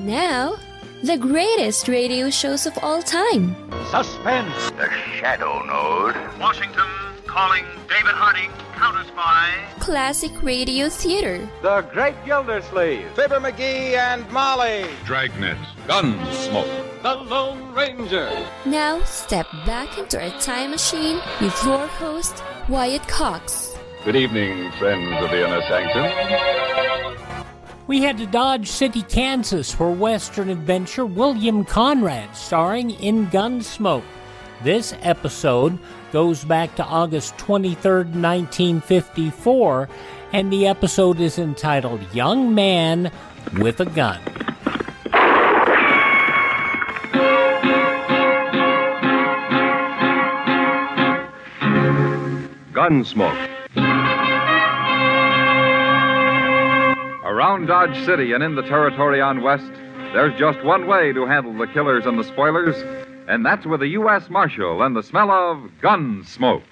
Now, the greatest radio shows of all time. Suspense. The Shadow Knows. Washington calling David Harding, counter-spy. Classic radio theater. The Great Gildersleeve. Fibber McGee and Molly. Dragnet. Gunsmoke. The Lone Ranger. Now, step back into our time machine with your host, Wyatt Cox. Good evening, friends of the Inner Sanctum. We head to Dodge City, Kansas for Western adventure William Conrad, starring in Gunsmoke. This episode goes back to August 23rd, 1954, and the episode is entitled Young Man with a Gun. Gunsmoke. Around Dodge City and in the territory on West, there's just one way to handle the killers and the spoilers, and that's with a U.S. Marshal and the smell of Gunsmoke.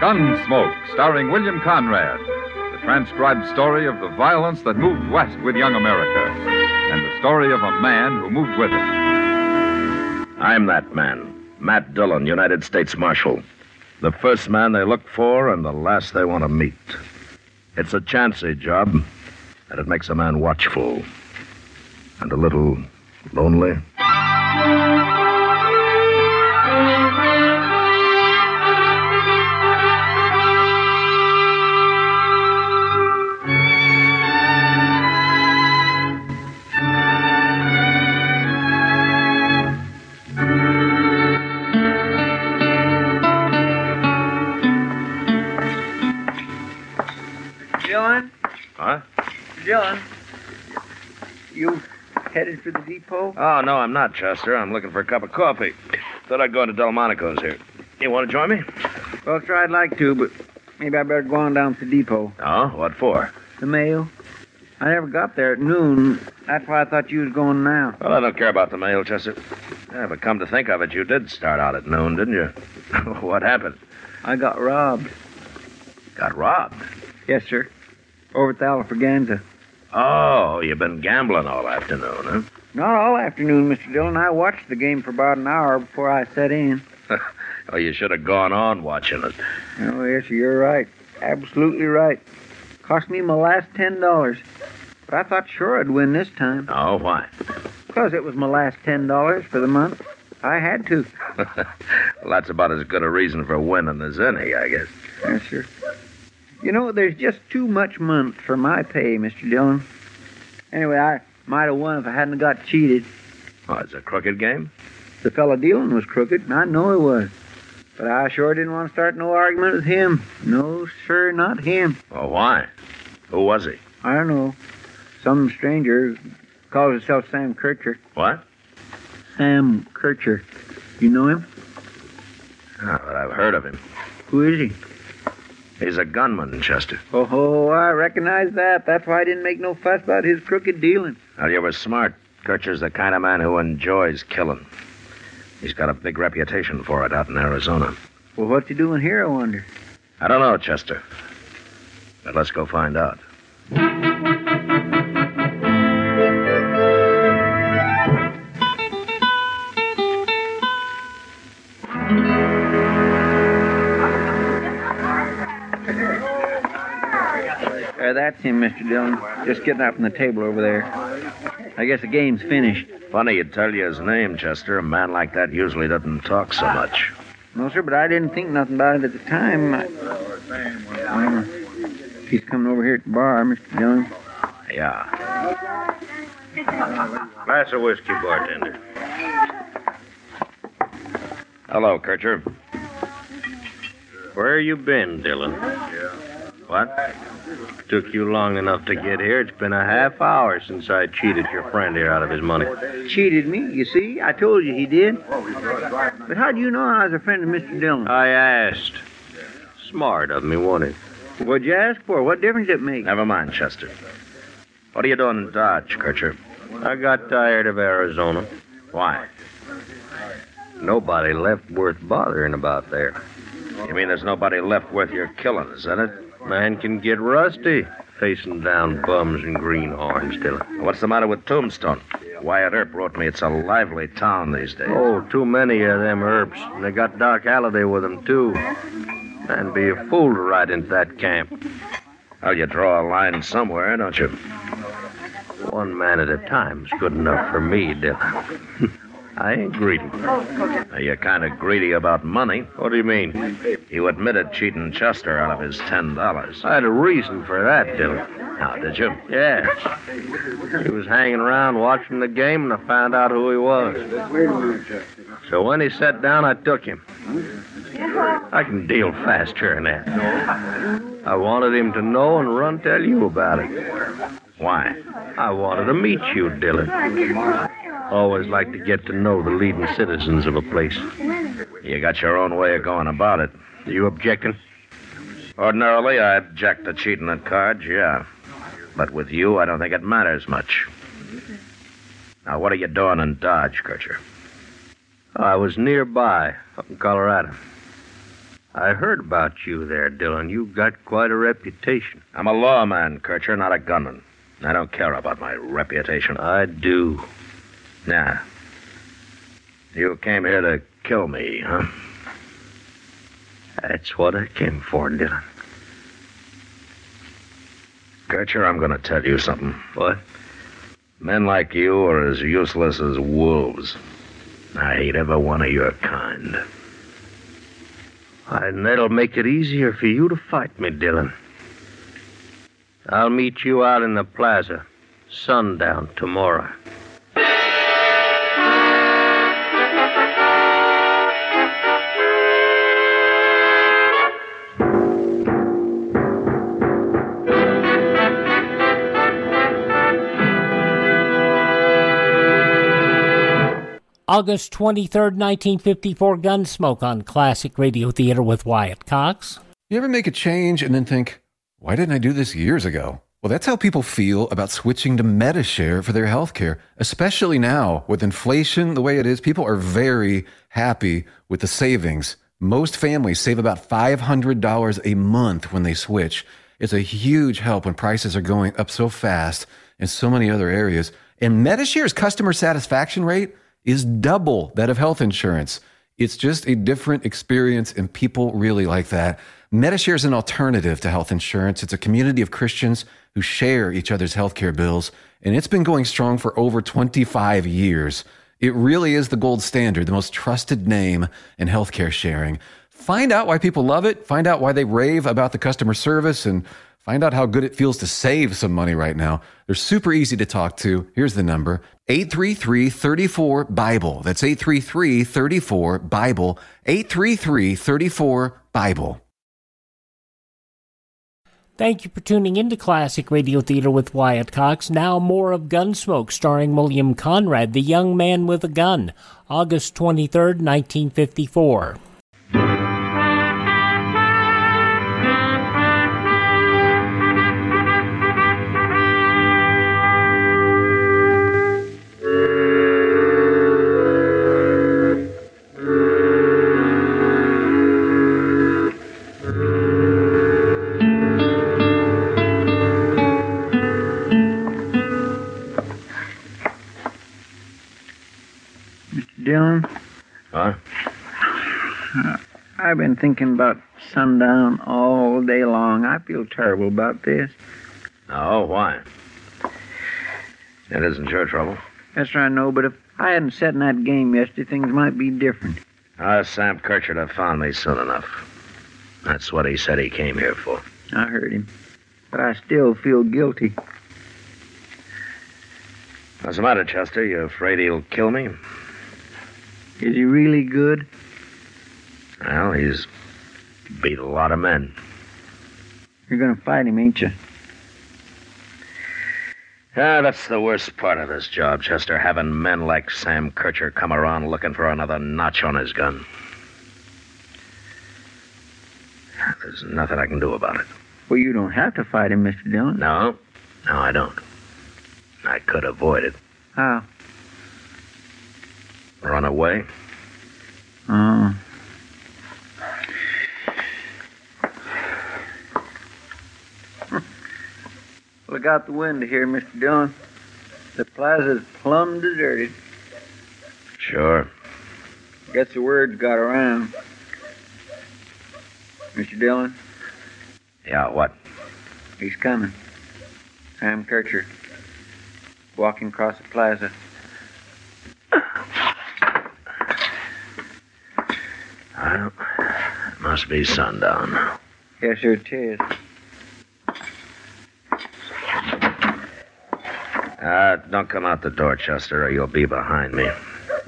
Gunsmoke, starring William Conrad. The transcribed story of the violence that moved west with young America, and the story of a man who moved with it. I'm that man, Matt Dillon, United States Marshal. The first man they look for and the last they want to meet. It's a chancy job, and it makes a man watchful and a little lonely. Dillon, you headed for the depot? Oh, no, I'm not, Chester. I'm looking for a cup of coffee. Thought I'd go to Delmonico's here. You want to join me? Well, sure, I'd like to, but maybe I better go on down to the depot. Oh, what for? The mail. I never got there at noon. That's why I thought you was going now. Well, I don't care about the mail, Chester. Yeah, but come to think of it, you did start out at noon, didn't you? What happened? I got robbed. Got robbed? Yes, sir. Over at the Alfraganza. Oh, you've been gambling all afternoon, huh? Not all afternoon, Mr. Dillon. I watched the game for about an hour before I set in. Oh, you should have gone on watching it. Oh, yes, you're right. Absolutely right. Cost me my last $10. But I thought sure I'd win this time. Oh, why? Because it was my last $10 for the month. I had to. Well, that's about as good a reason for winning as any, I guess. Yes, sir. You know, there's just too much month for my pay, Mr. Dillon. Anyway, I might have won if I hadn't got cheated. Oh, it's a crooked game? The fella dealing was crooked, and I know he was. But I sure didn't want to start no argument with him. No, sir, not him. Well, why? Who was he? I don't know. Some stranger calls himself Sam Kertcher. What? Sam Kertcher. You know him? Oh, but I've heard of him. Who is he? He's a gunman, Chester. Oh, I recognize that. That's why I didn't make no fuss about his crooked dealing. Well, you were smart. Kertcher's the kind of man who enjoys killing. He's got a big reputation for it out in Arizona. Well, what's he doing here, I wonder? I don't know, Chester. But let's go find out. That's him, Mr. Dillon. Just getting up from the table over there. I guess the game's finished. Funny you'd tell you his name, Chester. A man like that usually doesn't talk so much. No, sir, but I didn't think nothing about it at the time. He's coming over here at the bar, Mr. Dillon. Yeah. Glass of whiskey, bartender. Hello, Kertcher. Where you been, Dillon? What? Took you long enough to get here. It's been a half hour since I cheated your friend here out of his money. Cheated me, you see? I told you he did. But how do you know I was a friend of Mr. Dillon? I asked. Smart of me, wasn't it? What'd you ask for? What difference did it make? Never mind, Chester. What are you doing in Dodge, Kertcher? I got tired of Arizona. Why? Nobody left worth bothering about there. You mean there's nobody left worth your killing, is that it? Man can get rusty facing down bums and greenhorns, Dillon. What's the matter with Tombstone? Wyatt Earp wrote me it's a lively town these days. Oh, too many of them Earps. And they got Doc Halliday with them, too. Man, be a fool to ride into that camp. Well, you draw a line somewhere, don't you? One man at a time's good enough for me, Dillon. I ain't greedy. Now, you're kind of greedy about money. What do you mean? You admitted cheating Chester out of his $10. I had a reason for that, Dillon. How did you? Yes. He was hanging around watching the game, and I found out who he was. So when he sat down, I took him. I can deal faster than that. I wanted him to know and run tell you about it. Why? I wanted to meet you, Dillon. Always like to get to know the leading citizens of a place. You got your own way of going about it. You objecting? Ordinarily, I object to cheating at cards, yeah. But with you, I don't think it matters much. Now, what are you doing in Dodge, Kertcher? I was nearby, up in Colorado. I heard about you there, Dillon. You've got quite a reputation. I'm a lawman, Kertcher, not a gunman. I don't care about my reputation. I do. Nah. You came here to kill me, huh? That's what I came for, Dillon. Kertcher, I'm going to tell you something. What? Men like you are as useless as wolves. I hate every one of your kind. And that'll make it easier for you to fight me, Dillon. I'll meet you out in the plaza, sundown tomorrow. August 23rd, 1954, Gunsmoke on Classic Radio Theater with Wyatt Cox. You ever make a change and then think, why didn't I do this years ago? Well, that's how people feel about switching to Medi-Share for their health care, especially now with inflation the way it is. People are very happy with the savings. Most families save about $500 a month when they switch. It's a huge help when prices are going up so fast in so many other areas. And Medi-Share's customer satisfaction rate is double that of health insurance. It's just a different experience, and people really like that. Medi-Share is an alternative to health insurance. It's a community of Christians who share each other's healthcare bills, and it's been going strong for over 25 years. It really is the gold standard, the most trusted name in healthcare sharing. Find out why people love it, find out why they rave about the customer service, and find out how good it feels to save some money right now. They're super easy to talk to. Here's the number, 833-34-BIBLE. That's 833-34-BIBLE, 833-34-BIBLE. Thank you for tuning in to Classic Radio Theater with Wyatt Cox. Now more of Gunsmoke, starring William Conrad, the young man with a gun. August 23rd, 1954. Dillon? Huh? I've been thinking about sundown all day long. I feel terrible about this. Oh, why? It isn't your trouble. That's right, I know, but if I hadn't sat in that game yesterday, things might be different. Sam Kertcher would have found me soon enough. That's what he said he came here for. I heard him, but I still feel guilty. What's the matter, Chester? You afraid he'll kill me? Is he really good? Well, he's beat a lot of men. You're going to fight him, ain't you? Yeah, that's the worst part of this job, Chester, having men like Sam Kertcher come around looking for another notch on his gun. There's nothing I can do about it. Well, you don't have to fight him, Mr. Dillon. No, I don't. I could avoid it. How? Run away? Oh. Look out the window here, Mr. Dillon. The plaza's plumb deserted. Sure. Guess the word's got around. Mr. Dillon, Yeah, what? he's coming. Sam Kertcher. Walking across the plaza. Well, it must be sundown. Yes, sir, it is. Don't come out the door, Chester, or you'll be behind me.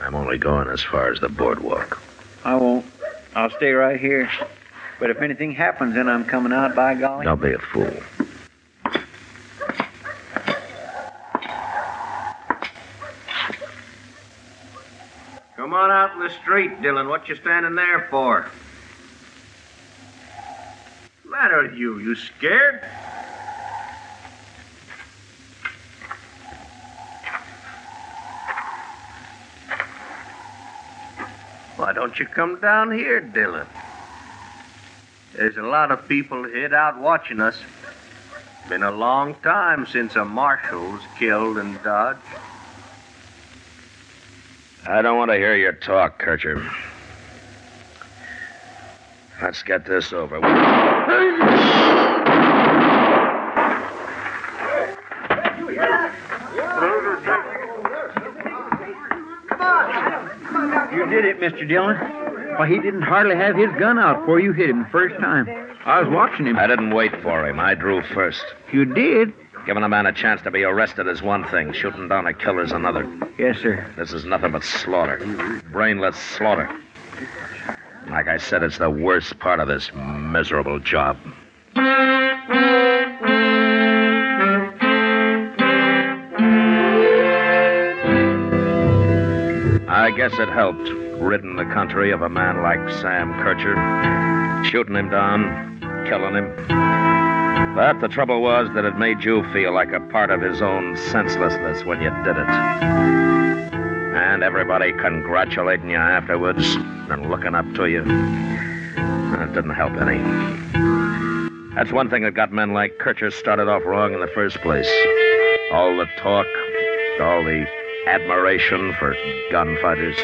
I'm only going as far as the boardwalk. I won't. I'll stay right here. But if anything happens, then I'm coming out, by golly. Don't be a fool. Come on out in the street, Dillon. What you standing there for? What's the matter with you? You scared? Why don't you come down here, Dillon? There's a lot of people hid out watching us. Been a long time since a marshal was killed in Dodge. I don't want to hear your talk, Kertcher. Let's get this over with. You did it, Mr. Dillon. Why, he didn't hardly have his gun out before you hit him the first time. I was watching him. I didn't wait for him. I drew first. You did? Giving a man a chance to be arrested is one thing. Shooting down a killer's another. Yes, sir. This is nothing but slaughter. Brainless slaughter. Like I said, it's the worst part of this miserable job. I guess it helped, ridding the country of a man like Sam Kertcher. Shooting him down, killing him. But the trouble was that it made you feel like a part of his own senselessness when you did it. And everybody congratulating you afterwards and looking up to you. It didn't help any. That's one thing that got men like Kertcher started off wrong in the first place. All the talk, all the admiration for gunfighters.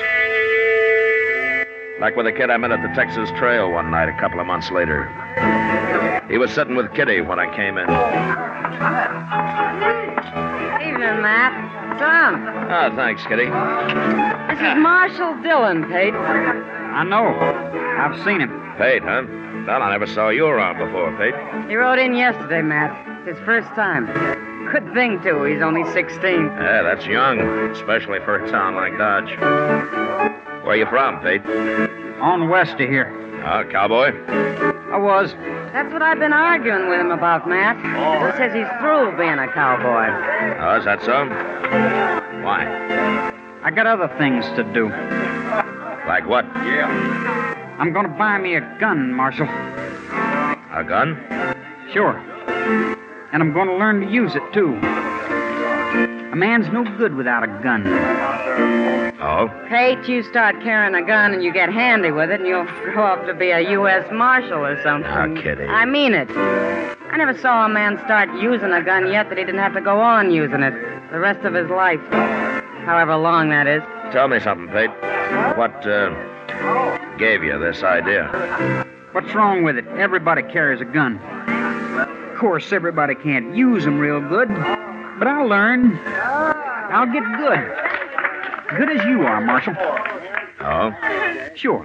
Like with a kid I met at the Texas Trail one night a couple of months later. He was sitting with Kitty when I came in. Evening, Matt. Tom. Ah, thanks, Kitty. This is Marshal Dillon, Peyt. I know. I've seen him. Peyt, huh? Well, I never saw you around before, Peyt. He rode in yesterday, Matt. It's his first time. Good thing, too. He's only 16. Yeah, that's young, especially for a town like Dodge. Where you from, Peyt? On west of here. Oh, cowboy? I was. That's what I've been arguing with him about, Matt. He says he's through being a cowboy. Oh, is that so? Why? I got other things to do. Like what? I'm going to buy me a gun, Marshal. A gun? Sure. And I'm going to learn to use it, too. A man's no good without a gun. Oh? Peyt, you start carrying a gun and you get handy with it and you'll grow up to be a U.S. Marshal or something. Ah, Kitty. I mean it. I never saw a man start using a gun yet that he didn't have to go on using it the rest of his life. However long that is. Tell me something, Peyt. What, gave you this idea? What's wrong with it? Everybody carries a gun. Of course, everybody can't use them real good. But I'll learn. I'll get good. Good as you are, Marshal. Oh? Sure.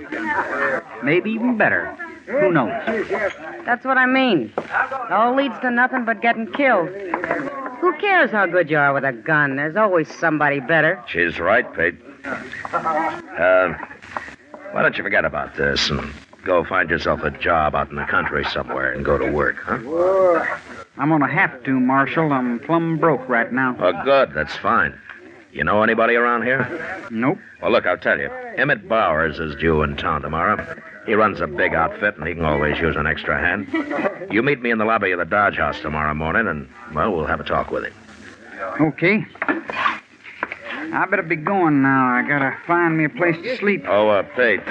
Maybe even better. Who knows? That's what I mean. It all leads to nothing but getting killed. Who cares how good you are with a gun? There's always somebody better. She's right, Peyt. Why don't you forget about this and go find yourself a job out in the country somewhere and go to work, huh? I'm gonna have to, Marshal. I'm plumb broke right now. Oh, good. That's fine. You know anybody around here? Nope. Well, look, I'll tell you. Emmett Bowers is due in town tomorrow. He runs a big outfit, and he can always use an extra hand. You meet me in the lobby of the Dodge House tomorrow morning, and, well, we'll have a talk with him. Okay. I better be going now. I gotta find me a place to sleep. Oh, Peyt.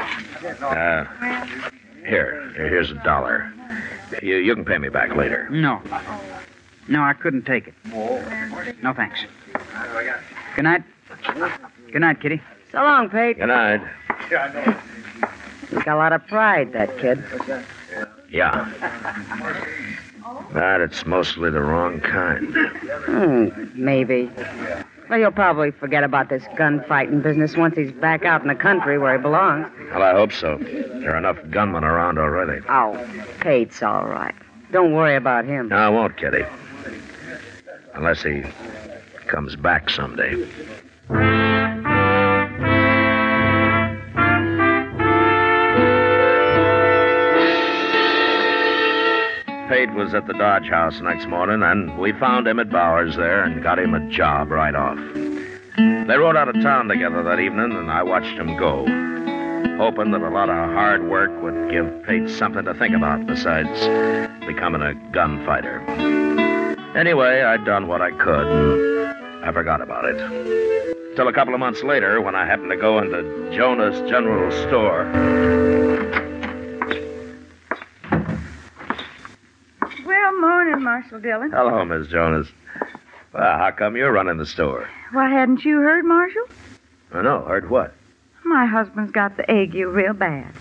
Here's $1. You can pay me back later. No. No, I couldn't take it. No, thanks. Good night. Good night, Kitty. So long, Peyt. Good night. He's got a lot of pride, that kid. Yeah. But it's mostly the wrong kind. Maybe. Well, he'll probably forget about this gunfighting business once he's back out in the country where he belongs. Well, I hope so. There are enough gunmen around already. Oh, Peyt's all right. Don't worry about him. No, I won't, Kitty. Unless he comes back someday. Peyt was at the Dodge House next morning, and we found Emmett Bowers there and got him a job right off. They rode out of town together that evening, and I watched him go, hoping that a lot of hard work would give Peyt something to think about besides becoming a gunfighter. Anyway, I'd done what I could, and I forgot about it. Till a couple of months later, when I happened to go into Jonah's General Store. Well, morning, Marshal Dillon. Hello, Miss Jonas. Well, how come you're running the store? Why, hadn't you heard, Marshal? Oh, no, heard what? My husband's got the ague real bad.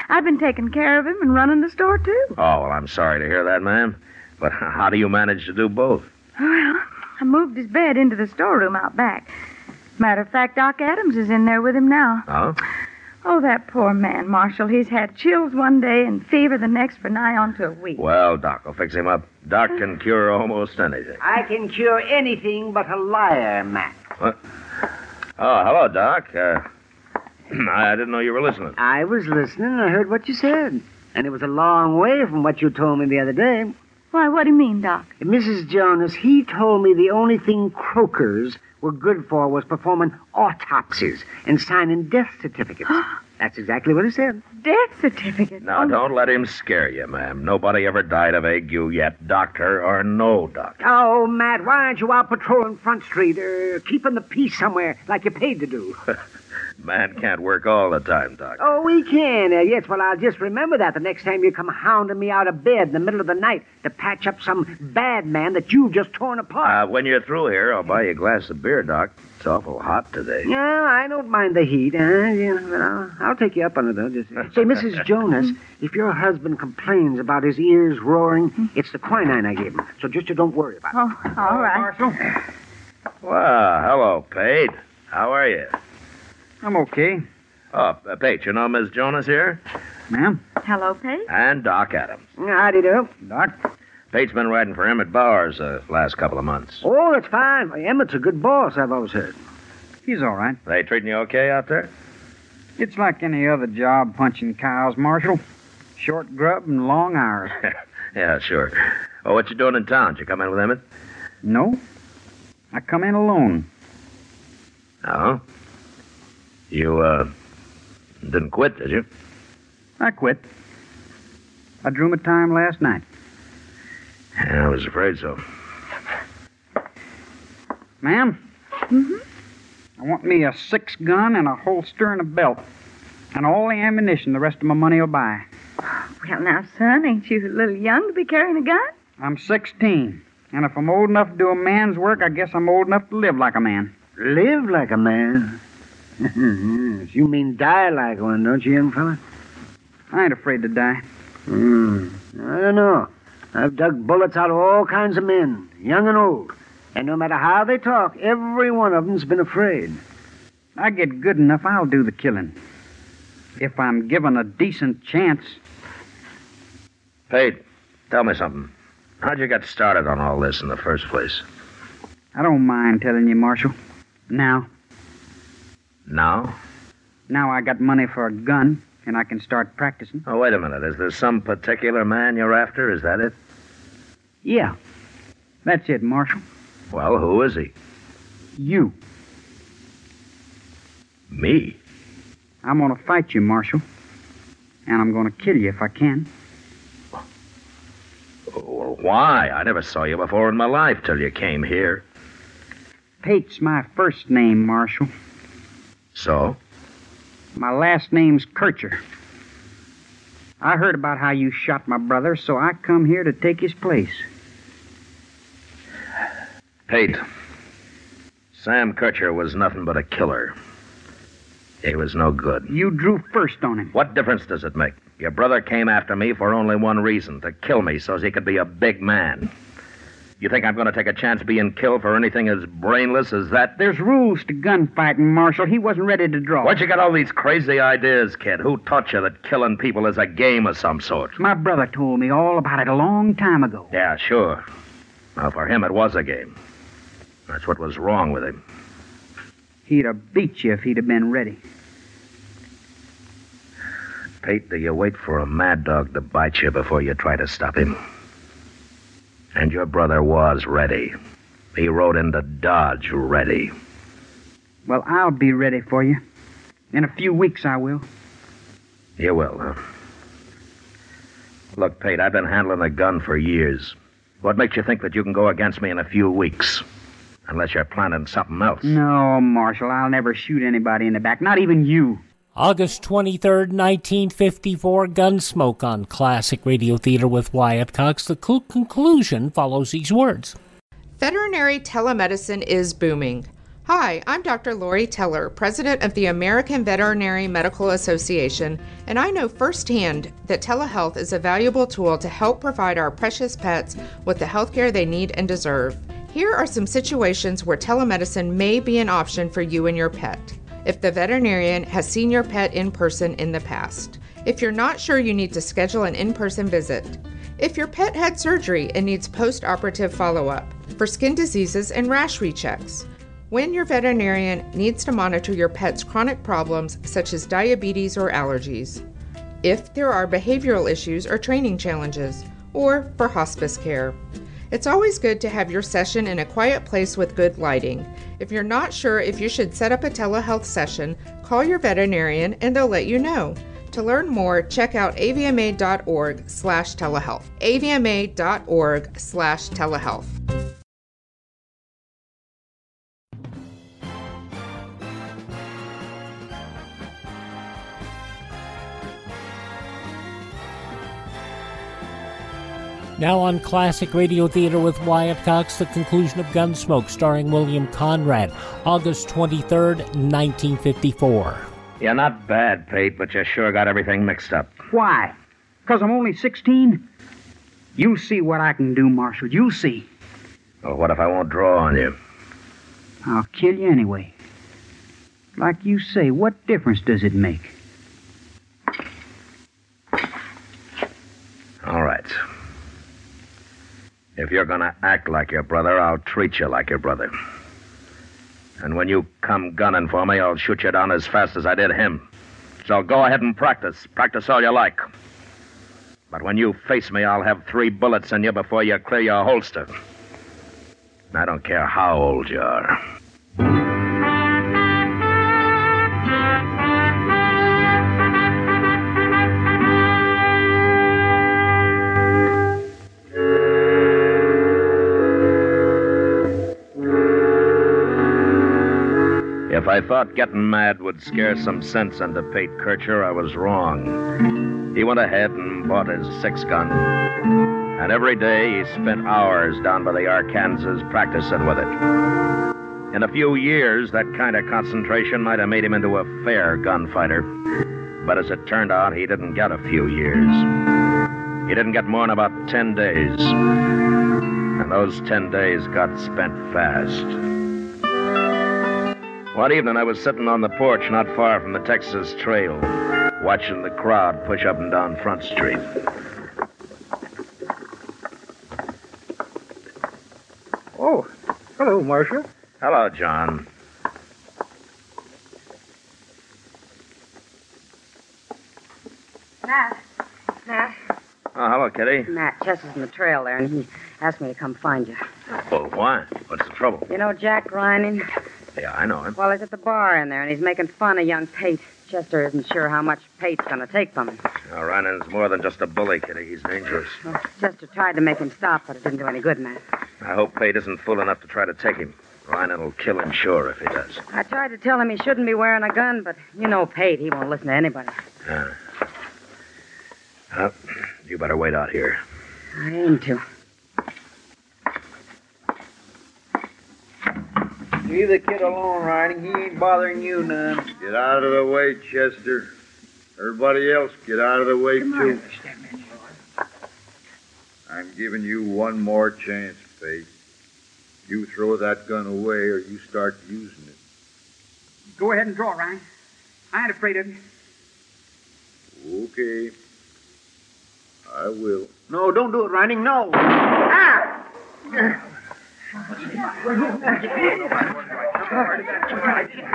I've been taking care of him and running the store, too. Oh, well, I'm sorry to hear that, ma'am. But how do you manage to do both? Well, I moved his bed into the storeroom out back. Matter of fact, Doc Adams is in there with him now. Oh? Oh, that poor man, Marshal. He's had chills one day and fever the next for nigh on to a week. Well, Doc will fix him up. Doc can cure almost anything. I can cure anything but a liar, Mac. What? Oh, hello, Doc. I didn't know you were listening. I was listening and I heard what you said. And it was a long way from what you told me the other day. Why, what do you mean, Doc? Mrs. Jonas, he told me the only thing croakers were good for was performing autopsies and signing death certificates. That's exactly what he said. Death certificates? Now, don't let him scare you, ma'am. Nobody ever died of ague yet, doctor or no doctor. Oh, Matt, why aren't you out patrolling Front Street or keeping the peace somewhere like you're paid to do? Man can't work all the time, Doc. Oh, we can. Yes, well, I'll just remember that the next time you come hounding me out of bed in the middle of the night to patch up some bad man that you've just torn apart. When you're through here, I'll buy you a glass of beer, Doc. It's awful hot today. Yeah, I don't mind the heat. I'll take you up on it, though. Just say, Mrs. Jonas, if your husband complains about his ears roaring, it's the quinine I gave him. So just you don't worry about it. Oh, all right. Marshal. Well, hello, Peyt. How are you? I'm okay. Oh, Peyt, you know Miss Jonas here? Ma'am? Hello, Peyt. And Doc Adams. Howdy do. Doc? Peyt's been riding for Emmett Bowers the last couple of months. Oh, that's fine. Emmett's a good boss, I've always heard. He's all right. They treating you okay out there? It's like any other job punching cows, Marshal. Short grub and long hours. Yeah, sure. Oh, what you doing in town? Did you come in with Emmett? No. I come in alone. Oh? You, didn't quit, did you? I quit. I drew my time last night. Yeah, I was afraid so. Ma'am? Mm-hmm. I want me a 6-gun and a holster and a belt. And all the ammunition the rest of my money will buy. Well, now, son, ain't you a little young to be carrying a gun? I'm 16. And if I'm old enough to do a man's work, I guess I'm old enough to live like a man. Live like a man? You mean die like one, don't you, young fella? I ain't afraid to die. I don't know. I've dug bullets out of all kinds of men, young and old. And no matter how they talk, every one of them's been afraid. I get good enough, I'll do the killing. If I'm given a decent chance. Peyt, tell me something. How'd you get started on all this in the first place? I don't mind telling you, Marshal. Now. Now? Now I got money for a gun, and I can start practicing. Oh, wait a minute. Is there some particular man you're after? Is that it? Yeah. That's it, Marshal. Well, who is he? You. Me? I'm going to fight you, Marshal. And I'm going to kill you if I can. Well, why? I never saw you before in my life till you came here. Peyt's my first name, Marshal. So? My last name's Kertcher. I heard about how you shot my brother, so I come here to take his place. Peyt, Sam Kertcher was nothing but a killer. He was no good. You drew first on him. What difference does it make? Your brother came after me for only one reason, to kill me so he could be a big man. You think I'm going to take a chance being killed for anything as brainless as that? There's rules to gunfighting, Marshal. He wasn't ready to draw. Where'd you get all these crazy ideas, kid? Who taught you that killing people is a game of some sort? My brother told me all about it a long time ago. Yeah, sure. Well, for him, it was a game. That's what was wrong with him. He'd have beat you if he'd have been ready. Peyt, do you wait for a mad dog to bite you before you try to stop him? And your brother was ready. He rode into Dodge ready. Well, I'll be ready for you. In a few weeks, I will. You will, huh? Look, Peyt, I've been handling a gun for years. What makes you think that you can go against me in a few weeks? Unless you're planning something else. No, Marshal, I'll never shoot anybody in the back, not even you. August 23rd, 1954, Gunsmoke on Classic Radio Theater with Wyatt Cox. The conclusion follows these words. Veterinary telemedicine is booming. Hi, I'm Dr. Lori Teller, president of the American Veterinary Medical Association, and I know firsthand that telehealth is a valuable tool to help provide our precious pets with the health care they need and deserve. Here are some situations where telemedicine may be an option for you and your pet. If the veterinarian has seen your pet in person in the past. If you're not sure you need to schedule an in-person visit. If your pet had surgery and needs post-operative follow-up. For skin diseases and rash rechecks. When your veterinarian needs to monitor your pet's chronic problems such as diabetes or allergies. If there are behavioral issues or training challenges. Or for hospice care. It's always good to have your session in a quiet place with good lighting. If you're not sure if you should set up a telehealth session, call your veterinarian and they'll let you know. To learn more, check out avma.org/telehealth. avma.org/telehealth. Now on Classic Radio Theater with Wyatt Cox, the conclusion of Gunsmoke, starring William Conrad, August 23rd, 1954. You're not bad, Peyt, but you sure got everything mixed up. Why? Because I'm only 16? You see what I can do, Marshal. You see. Well, what if I won't draw on you? I'll kill you anyway. Like you say, what difference does it make? All right. If you're gonna act like your brother, I'll treat you like your brother. And when you come gunning for me, I'll shoot you down as fast as I did him. So go ahead and practice. Practice all you like. But when you face me, I'll have 3 bullets in you before you clear your holster. I don't care how old you are. If I thought getting mad would scare some sense into Peyt Kertcher, I was wrong. He went ahead and bought his 6-gun. And every day he spent hours down by the Arkansas practicing with it. In a few years, that kind of concentration might have made him into a fair gunfighter. But as it turned out, he didn't get a few years. He didn't get more than about 10 days. And those 10 days got spent fast. One evening, I was sitting on the porch not far from the Texas Trail, watching the crowd push up and down Front Street. Oh, hello, Marshal. Hello, John. Matt. Oh, hello, Kitty. Matt, Chester's in the trail there, and he asked me to come find you. Oh, why? What's the trouble? You know Jack Grining? Yeah, I know him. Well, he's at the bar in there, and he's making fun of young Peyt. Chester isn't sure how much Peyt's going to take from him. Now, Ryan's more than just a bully, Kitty. He's dangerous. Well, Chester tried to make him stop, but it didn't do any good, Matt. I hope Peyt isn't fool enough to try to take him. Ryan will kill him sure if he does. I tried to tell him he shouldn't be wearing a gun, but you know Peyt, he won't listen to anybody. Yeah. Well, you better wait out here. I aim to. Leave the kid alone, Riding. He ain't bothering you none. Get out of the way, Chester. Everybody else, get out of the way, too. I'm giving you one more chance, Peyt. You throw that gun away or you start using it. Go ahead and draw, Ryan. I ain't afraid of you. Okay. I will. No, don't do it, Riding. No. Ah!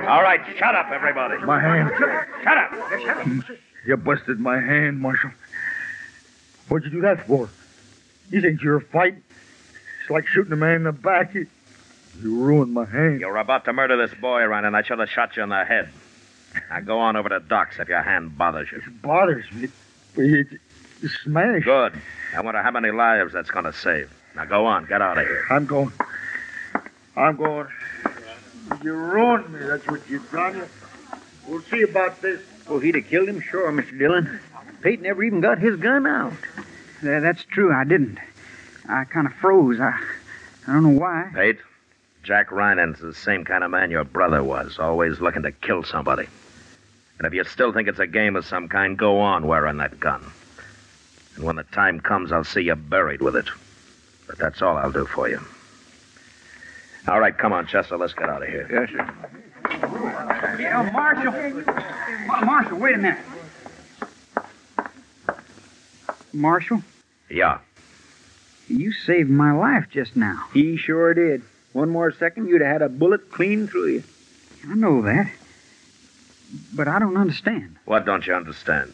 All right, shut up, everybody. My hand. Shut up. You busted my hand, Marshal. What'd you do that for? You think you're a fight? It's like shooting a man in the back. You ruined my hand. You were about to murder this boy, Ryan, and I should have shot you in the head. Now go on over to Doc's if your hand bothers you. It bothers me. It's smashed. Good. I wonder how many lives that's going to save. Now go on, get out of here. I'm going. You ruined me, that's what you've done. We'll see about this. Well, he'd have killed him, sure, Mr. Dillon. Peyt never even got his gun out. That's true, I didn't. I kind of froze. I don't know why. Peyt, Jack Ryan's the same kind of man your brother was, always looking to kill somebody. And if you still think it's a game of some kind, go on wearing that gun. And when the time comes, I'll see you buried with it. But that's all I'll do for you. All right, come on, Chester, let's get out of here. Yes, sir. Yeah, Marshal, wait a minute. Marshal? Yeah. You saved my life just now. He sure did. One more second, you'd have had a bullet clean through you. I know that. But I don't understand. What don't you understand?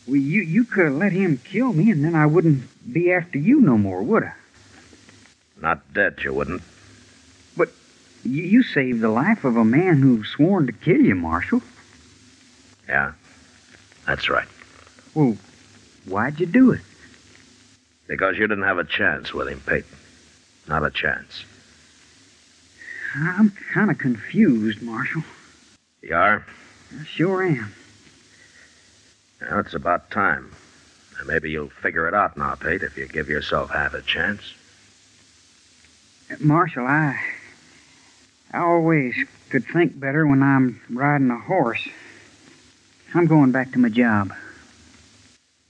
Well, you could have let him kill me, and then I wouldn't be after you no more, would I? Not dead, you wouldn't. But you saved the life of a man who sworn to kill you, Marshal. Yeah, that's right. Well, why'd you do it? Because you didn't have a chance with him, Peyt. Not a chance. I'm kind of confused, Marshal. You are? I sure am. Well, it's about time. And maybe you'll figure it out now, Peyt, if you give yourself half a chance. Marshal, I always could think better when I'm riding a horse. I'm going back to my job.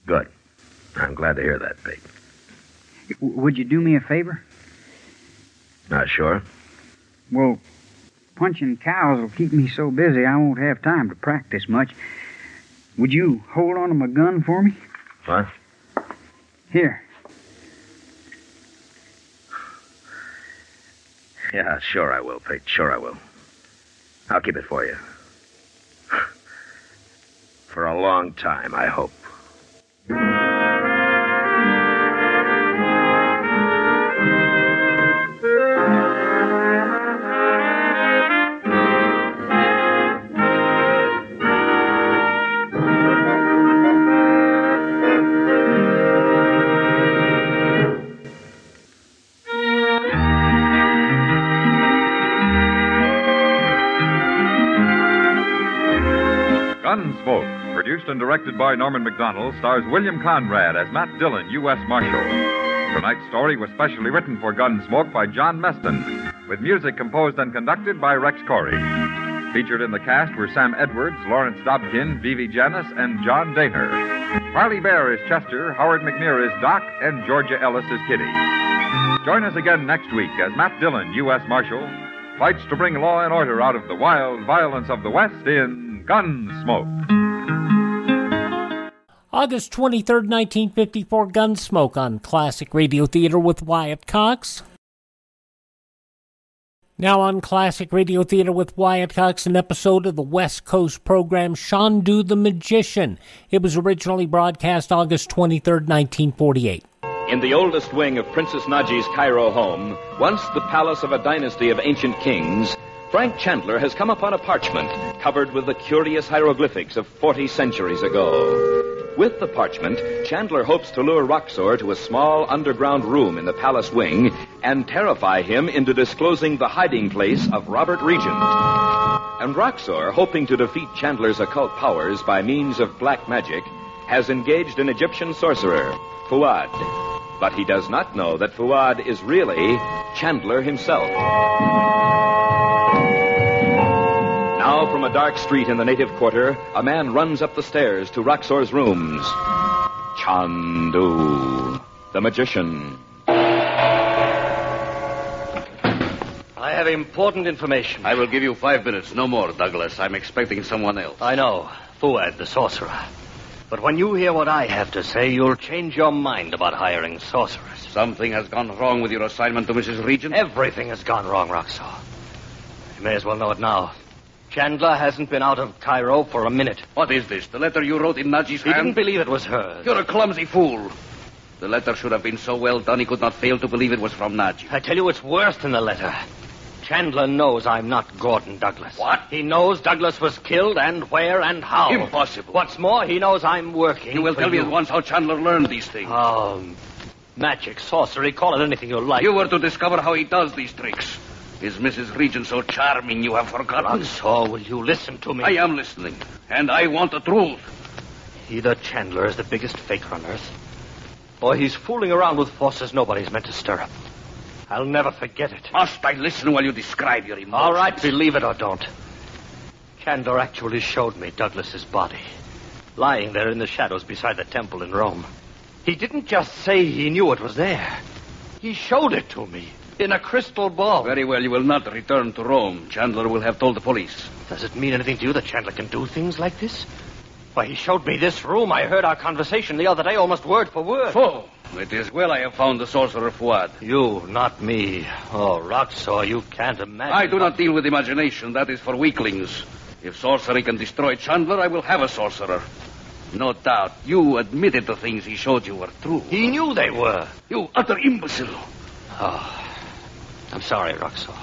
Good. I'm glad to hear that, Peyt. Would you do me a favor? Sure. Well, punching cows will keep me so busy I won't have time to practice much. Would you hold on to my gun for me? What? Here. Yeah, sure I will, Peyt. Sure I will. I'll keep it for you. For a long time, I hope. Gunsmoke, produced and directed by Norman MacDonald, stars William Conrad as Matt Dillon, U.S. Marshal. Tonight's story was specially written for Gunsmoke by John Meston, with music composed and conducted by Rex Corey. Featured in the cast were Sam Edwards, Lawrence Dobkin, Vivi Janis, and John Daner. Marley Bear is Chester, Howard McNear is Doc, and Georgia Ellis is Kitty. Join us again next week as Matt Dillon, U.S. Marshal, fights to bring law and order out of the wild violence of the West in Gunsmoke. August 23rd, 1954, Gunsmoke on Classic Radio Theater with Wyatt Cox. Now on Classic Radio Theater with Wyatt Cox, an episode of the West Coast program Chandu the Magician. It was originally broadcast August 23rd, 1948. In the oldest wing of Princess Naji's Cairo home, once the palace of a dynasty of ancient kings, Frank Chandler has come upon a parchment covered with the curious hieroglyphics of 40 centuries ago. With the parchment, Chandler hopes to lure Roxor to a small underground room in the palace wing and terrify him into disclosing the hiding place of Robert Reagent. And Roxor, hoping to defeat Chandler's occult powers by means of black magic, has engaged an Egyptian sorcerer, Fuad. But he does not know that Fuad is really Chandler himself. Now, from a dark street in the native quarter, a man runs up the stairs to Roxor's rooms. Chandu the Magician. I have important information. I will give you 5 minutes, no more, Douglas. I'm expecting someone else. I know, Fuad, the sorcerer. But when you hear what I have to say, you'll change your mind about hiring sorcerers. Something has gone wrong with your assignment to Mrs. Reagent? Everything has gone wrong, Roxor. You may as well know it now. Chandler hasn't been out of Cairo for a minute. What is this? The letter you wrote in Naji's He hand? didn't believe it was hers. You're a clumsy fool. The letter should have been so well done he could not fail to believe it was from Naji. I tell you, it's worse than the letter. Chandler knows I'm not Gordon Douglas. What? He knows Douglas was killed and where and how. Impossible. What's more, he knows I'm working. You will for tell me at once how Chandler learned these things. Magic, sorcery, call it anything you like. You were to discover how he does these tricks. Is Mrs. Reagent so charming you have forgotten? Roxor, will you listen to me? I am listening, and I want the truth. Either Chandler is the biggest faker on earth, or he's fooling around with forces nobody's meant to stir up. I'll never forget it. Must I listen while you describe your emotions? All right, believe it or don't. Chandler actually showed me Douglas's body, lying there in the shadows beside the temple in Rome. He didn't just say he knew it was there. He showed it to me in a crystal ball. Very well, you will not return to Rome. Chandler will have told the police. Does it mean anything to you that Chandler can do things like this? Why, he showed me this room. I heard our conversation the other day, almost word for word. So, it is well I have found the sorcerer Fuad. You, not me. Oh, Roxor, you can't imagine. I do not deal with imagination. That is for weaklings. If sorcery can destroy Chandler, I will have a sorcerer. No doubt, you admitted the things he showed you were true. He knew they were. You utter imbecile. Oh, I'm sorry, Roxor.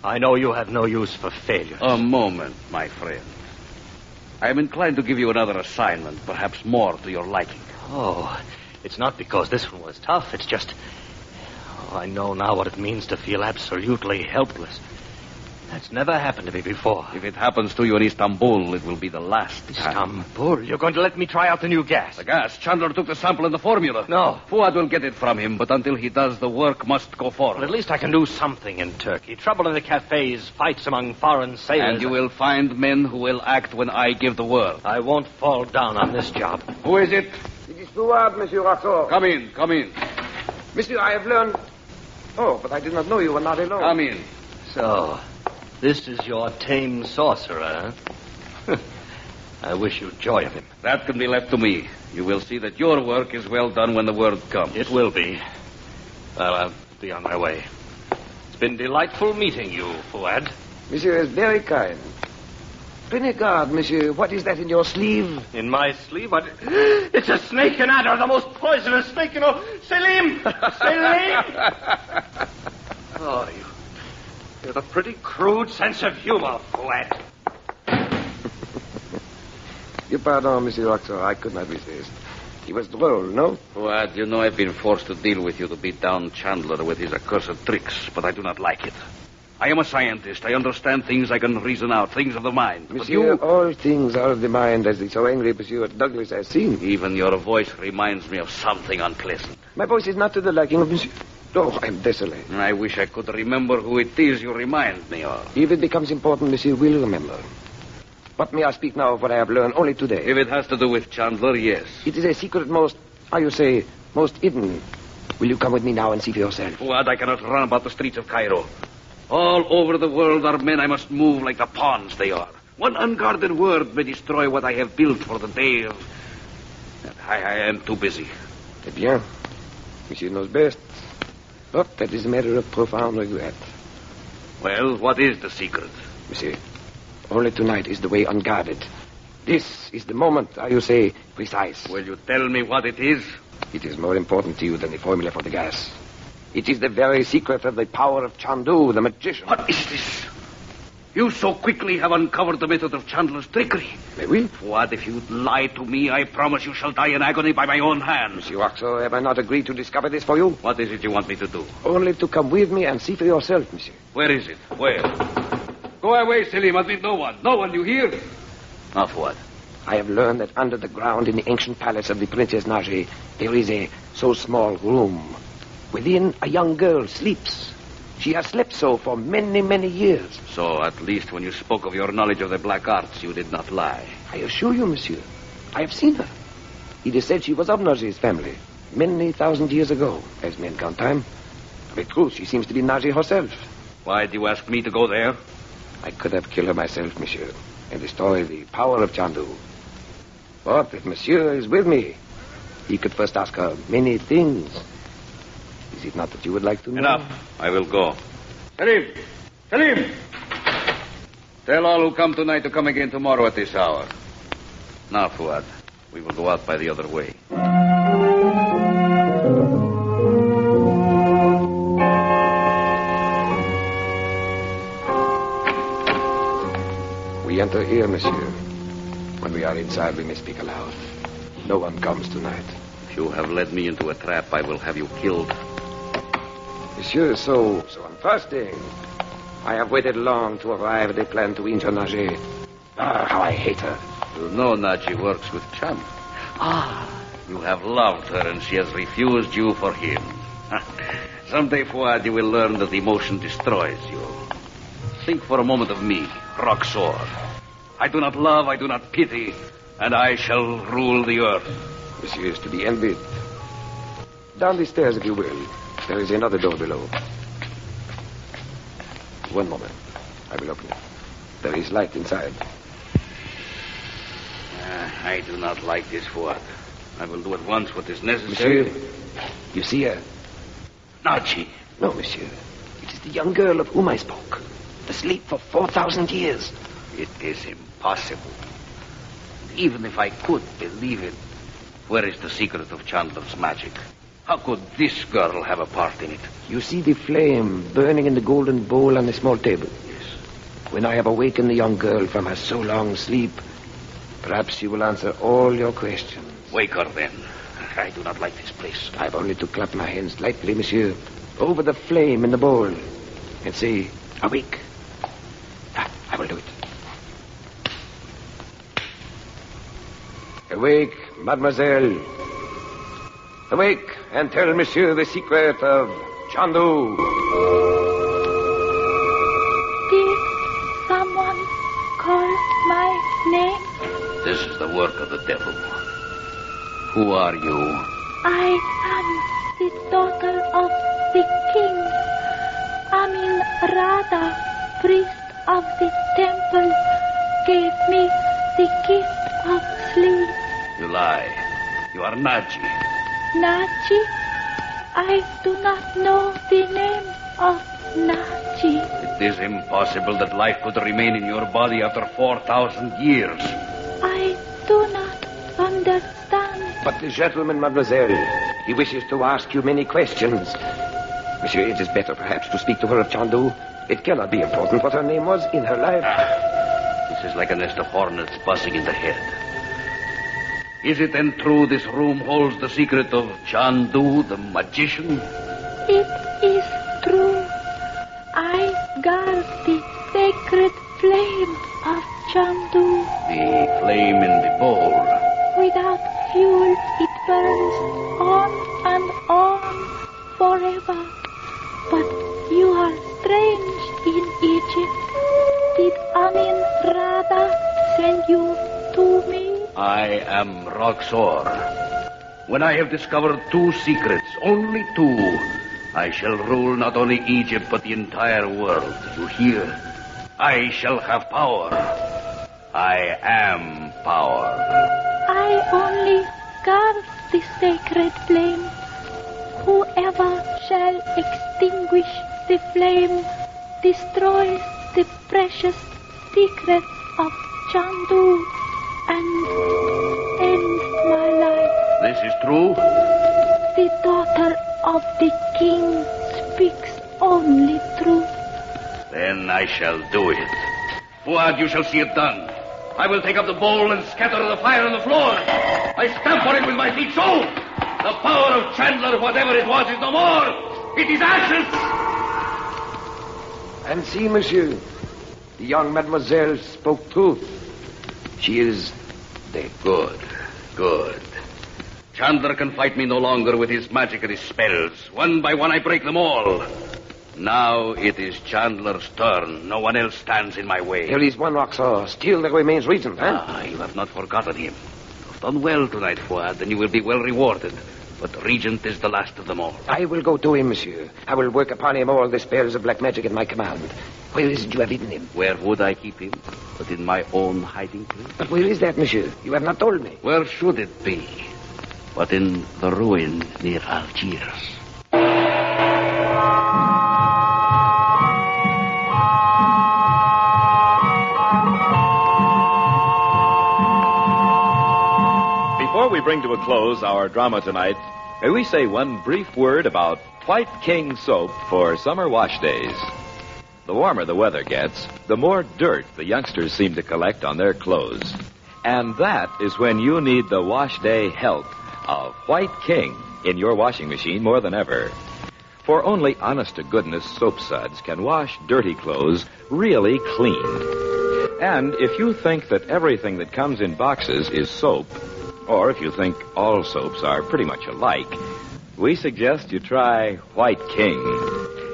I know you have no use for failures. A moment, my friend. I am inclined to give you another assignment, perhaps more to your liking. Oh, it's not because this one was tough. It's just... I know now what it means to feel absolutely helpless. That's never happened to me before. If it happens to you in Istanbul, it will be the last time. Istanbul? You're going to let me try out the new gas? The gas? Chandler took the sample and the formula. No. Fuad will get it from him, but until he does, the work must go forward. Well, at least I can do something in Turkey. Trouble in the cafes, fights among foreign sailors. And you will find men who will act when I give the word. I won't fall down on this job. Who is it? It is Fuad, Monsieur Roxor. Come in, come in. Monsieur, I have learned... Oh, but I did not know you were not alone. Come in. So... this is your tame sorcerer, huh? I wish you joy of him. That can be left to me. You will see that your work is well done when the word comes. It will be. Well, I'll be on my way. It's been delightful meeting you, Fuad. Monsieur is very kind. Prenez garde, monsieur. What is that in your sleeve? In my sleeve? What? It's a snake and adder, the most poisonous snake in all... Selim! Selim! Oh, you have a pretty crude sense of humor, Fuad. You pardon, Monsieur Roxor. I could not resist. He was droll, no? Fuad, you know I've been forced to deal with you to beat down Chandler with his accursed tricks, but I do not like it. I am a scientist. I understand things I can reason out, things of the mind. Monsieur, all things are of the mind, as the so angry Monsieur Douglas has seen. Even your voice reminds me of something unpleasant. My voice is not to the liking of Monsieur... Oh, I'm desolate. I wish I could remember who it is you remind me of. If it becomes important, Monsieur will remember. But may I speak now of what I have learned only today? If it has to do with Chandler, yes. It is a secret most, how you say, most hidden. Will you come with me now and see for yourself? Fuad, I cannot run about the streets of Cairo. All over the world are men I must move like the pawns they are. One unguarded word may destroy what I have built for the day of... I am too busy. Eh bien, Monsieur knows best. But that is a matter of profound regret. Well, what is the secret? Monsieur, only tonight is the way unguarded. This is the moment, how you say, precise. Will you tell me what it is? It is more important to you than the formula for the gas. It is the very secret of the power of Chandu, the magician. What is this? You so quickly have uncovered the method of Chandler's trickery. Mais oui. Fuad, if you lie to me, I promise you shall die in agony by my own hands. Monsieur Roxor, have I not agreed to discover this for you? What is it you want me to do? Only to come with me and see for yourself, monsieur. Where is it? Where? Go away, Selim. Admit no one. No one, you hear? Now, Fuad. I have learned that under the ground in the ancient palace of the Princess Naji, there is a so small room. Within, a young girl sleeps. She has slept so for many, many years. So, at least when you spoke of your knowledge of the black arts, you did not lie. I assure you, monsieur, I have seen her. It is said she was of Naji's family many thousand years ago, as men count time. With truth, she seems to be Naji herself. Why do you ask me to go there? I could have killed her myself, monsieur, and destroy the power of Chandu. But if monsieur is with me, he could first ask her many things. Is it not that you would like to know? Enough. I will go. Selim! Selim! Tell all who come tonight to come again tomorrow at this hour. Now, Fuad, we will go out by the other way. We enter here, monsieur. When we are inside, we may speak aloud. No one comes tonight. If you have led me into a trap, I will have you killed. Monsieur, so untrusting. I have waited long to arrive at a plan to injure Naji. Ah, how I hate her. You know Naji works with Chand. You have loved her and she has refused you for him. Someday, Fuad, you will learn that emotion destroys you. Think for a moment of me, Roxor. I do not love, I do not pity, and I shall rule the earth. Monsieur is to be envied. Down the stairs, if you will. There is another door below. One moment. I will open it. There is light inside. I do not like this, Fuad. I will do at once what is necessary. Monsieur, you see her? Naji. No, monsieur. It is the young girl of whom I spoke. Asleep for 4,000 years. It is impossible. Even if I could believe it, where is the secret of Chandler's magic? How could this girl have a part in it? You see the flame burning in the golden bowl on the small table? Yes. When I have awakened the young girl from her so long sleep, perhaps she will answer all your questions. Wake her then. I do not like this place. I have only to clap my hands lightly, monsieur, over the flame in the bowl and say, awake. I will do it. Awake, mademoiselle. Awake and tell monsieur the secret of Chandu. Did someone call my name? This is the work of the devil. Who are you? I am the daughter of the king. Amin Rada, priest of the temple, gave me the gift of sleep. You lie. You are Naji. Naji? I do not know the name of Naji. It is impossible that life could remain in your body after 4,000 years. I do not understand. But the gentleman, mademoiselle, he wishes to ask you many questions. Monsieur, it is better perhaps to speak to her of Chandu. It cannot be important what her name was in her life. This is like a nest of hornets buzzing in the head. Is it then true this room holds the secret of Chandu the Magician? It is true. I guard the sacred flame of Chandu. The flame in the bowl. Without fuel, it burns on and on forever. But you are strange in Egypt. Did Amin Rada send you to me? I am Roxor. When I have discovered 2 secrets, only 2, I shall rule not only Egypt but the entire world. You hear? I shall have power. I am power. I only guard the sacred flame. Whoever shall extinguish the flame destroys the precious secrets of Chandu and ends my life. This is true? The daughter of the king speaks only truth. Then I shall do it. Fuad, you shall see it done. I will take up the bowl and scatter the fire on the floor. I stamp on it with my feet so. The power of Chandler, whatever it was, is no more. It is ashes. And see, monsieur, the young mademoiselle spoke truth. She is dead. Good. Chandler can fight me no longer with his magic and his spells. One by one I break them all. Now it is Chandler's turn. No one else stands in my way. There is one Roxor. Still there remains Reagent, huh? You have not forgotten him. You have done well tonight, Fuad, and you will be well rewarded. But Reagent is the last of them all. I will go to him, monsieur. I will work upon him all the spells of black magic at my command. Where is it you have hidden him? Where would I keep him? But in my own hiding place. But where is that, monsieur? You have not told me. Where should it be? But in the ruin near Algiers. Before we bring to a close our drama tonight, may we say one brief word about White King soap for summer wash days. The warmer the weather gets, the more dirt the youngsters seem to collect on their clothes. And that is when you need the wash day help of White King in your washing machine more than ever. For only honest-to-goodness soap suds can wash dirty clothes really clean. And if you think that everything that comes in boxes is soap, or if you think all soaps are pretty much alike, we suggest you try White King.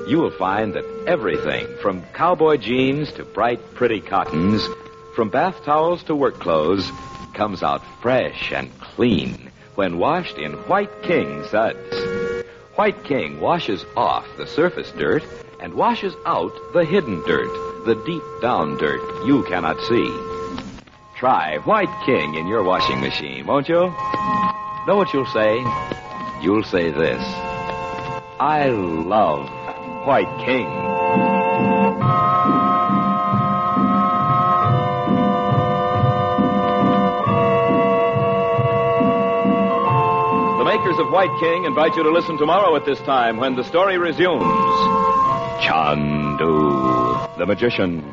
You will find that everything, from cowboy jeans to bright, pretty cottons, from bath towels to work clothes, comes out fresh and clean when washed in White King suds. White King washes off the surface dirt and washes out the hidden dirt, the deep down dirt you cannot see. Try White King in your washing machine, won't you? Know what you'll say? You'll say this: I love White King. The makers of White King invite you to listen tomorrow at this time when the story resumes. Chandu the Magician.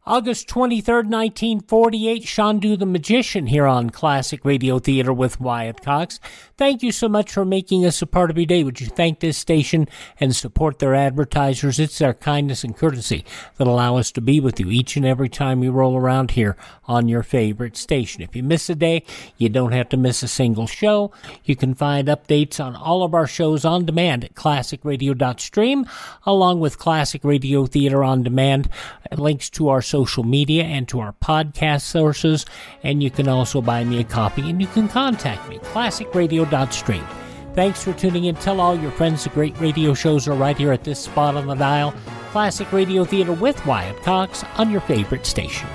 August 23rd, 1948, Chandu the Magician here on Classic Radio Theater with Wyatt Cox. Thank you so much for making us a part of your day. Would you thank this station and support their advertisers? It's their kindness and courtesy that allow us to be with you each and every time we roll around here on your favorite station. If you miss a day, you don't have to miss a single show. You can find updates on all of our shows on demand at classicradio.stream, along with Classic Radio Theater on Demand, links to our social media and to our podcast sources, and you can also buy me a copy and you can contact me, classicradio.stream. Thanks for tuning in. Tell all your friends the great radio shows are right here at this spot on the dial. Classic Radio Theater with Wyatt Cox on your favorite station.